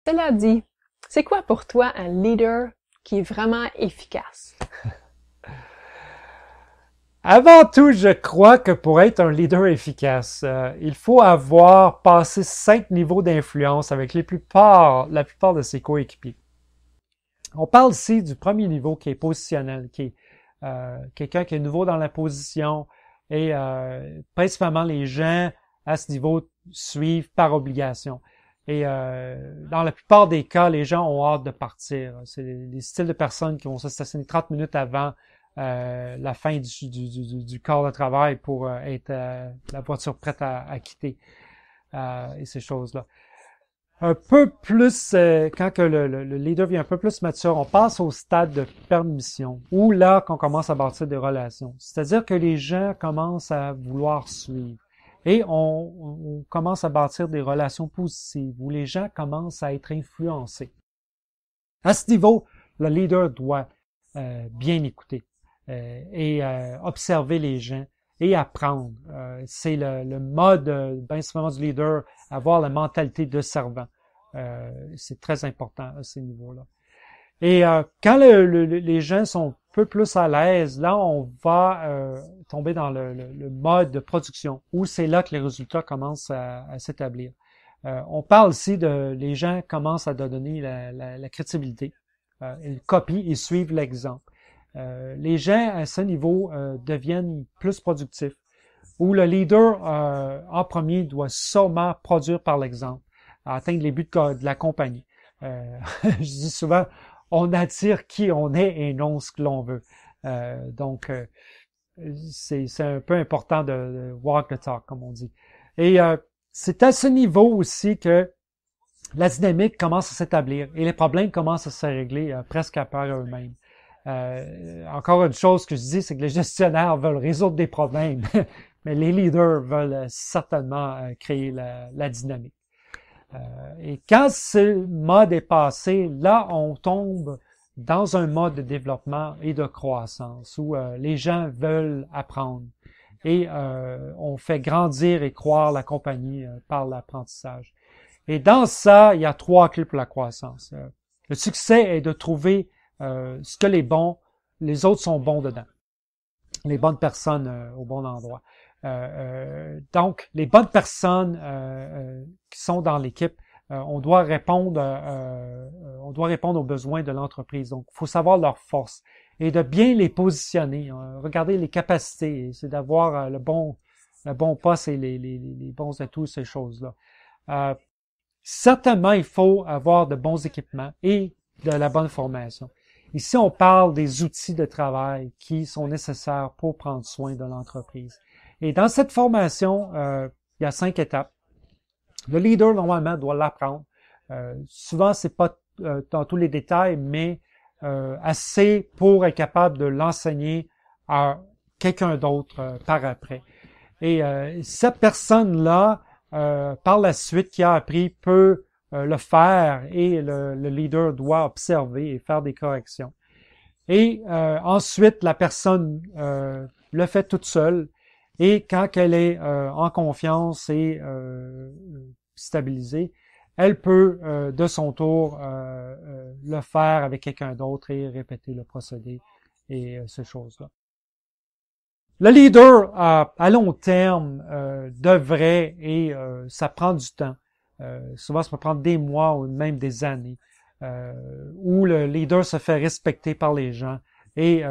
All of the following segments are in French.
Cela dit, c'est quoi pour toi un leader qui est vraiment efficace? Avant tout, je crois que pour être un leader efficace, il faut avoir passé 5 niveaux d'influence avec la plupart de ses coéquipiers. On parle ici du premier niveau qui est positionnel, qui est quelqu'un qui est nouveau dans la position et principalement les gens à ce niveau suivent par obligation. Et dans la plupart des cas, les gens ont hâte de partir. C'est les styles de personnes qui vont se stationner 30 minutes avant la fin du corps de travail pour être la voiture prête à quitter et ces choses-là. Un peu plus, quand que le leader devient un peu plus mature, on passe au stade de permission, où là qu'on commence à bâtir des relations. C'est-à-dire que les gens commencent à vouloir suivre. Et on commence à bâtir des relations positives, où les gens commencent à être influencés. À ce niveau, le leader doit bien écouter et observer les gens et apprendre. C'est le mode, bien simplement du leader, avoir la mentalité de servant. C'est très important à ces niveaux-là. Et quand les gens sont un peu plus à l'aise, là, on va tomber dans le mode de production, où c'est là que les résultats commencent à s'établir. On parle ici de les gens commencent à donner la crédibilité. Ils copient et suivent l'exemple. Les gens à ce niveau deviennent plus productifs, où le leader en premier doit sûrement produire par l'exemple, atteindre les buts de la compagnie. Je dis souvent, on attire qui on est et non ce que l'on veut. Donc, c'est un peu important de walk the talk, comme on dit. Et c'est à ce niveau aussi que la dynamique commence à s'établir et les problèmes commencent à se régler presque à part eux-mêmes. Encore une chose que je dis, c'est que les gestionnaires veulent résoudre des problèmes, mais les leaders veulent certainement créer la dynamique. Et quand ce mode est passé, là, on tombe dans un mode de développement et de croissance où les gens veulent apprendre et on fait grandir et croire la compagnie par l'apprentissage. Et dans ça, il y a 3 clés pour la croissance. Le succès est de trouver ce que les autres sont bons dedans. Les bonnes personnes au bon endroit. Donc, les bonnes personnes qui sont dans l'équipe, on doit répondre aux besoins de l'entreprise. Donc, il faut savoir leurs forces et de bien les positionner. Regarder les capacités, c'est d'avoir le bon poste et les bons atouts, ces choses-là. Certainement, il faut avoir de bons équipements et de la bonne formation. Ici, on parle des outils de travail qui sont nécessaires pour prendre soin de l'entreprise. Et dans cette formation, il y a 5 étapes. Le leader, normalement, doit l'apprendre. Souvent, c'est pas dans tous les détails, mais assez pour être capable de l'enseigner à quelqu'un d'autre par après. Et cette personne-là, par la suite, qui a appris, peut le faire et le leader doit observer et faire des corrections. Et ensuite, la personne le fait toute seule. Et quand elle est en confiance et stabilisée, elle peut de son tour le faire avec quelqu'un d'autre et répéter le procédé et ces choses-là. Le leader à long terme devrait, et ça prend du temps, souvent ça peut prendre des mois ou même des années, où le leader se fait respecter par les gens et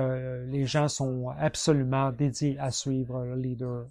les gens sont absolument dédiés à suivre le leader